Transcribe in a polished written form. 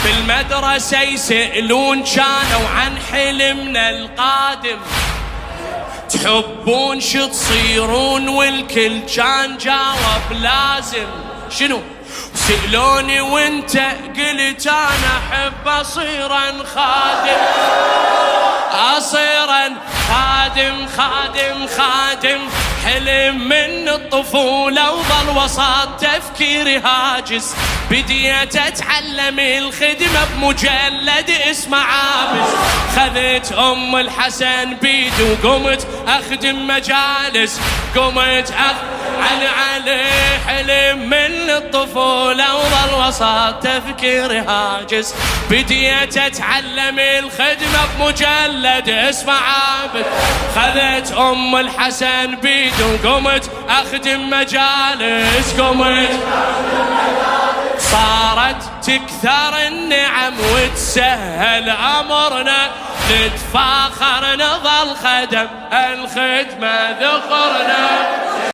بالمدرسة يسألون كانوا عن حلمنا القادم، تحبون شو تصيرون؟ والكل كان جاوب لازم. شنو؟ سألوني وانت قلت انا احب اصيرا خادم، اصيرا خادم خادم خادم. حلم من الطفولة وظل وسط تفكيري هاجس، بديت اتعلم الخدمة بمجلد اسمه عابس. خذت ام الحسن بيدي وقمت اخدم مجالس، قمت علي حلم من الطفولة وظل وسط تفكيري هاجس، بديت اتعلم الخدمة بمجلد اسمه عابس. خذت ام الحسن بيدي وقمت اخدم مجالس، صارت تكثر النعم وتسهل امرنا، نتفاخر نظل خدم الخدمة ذخرنا.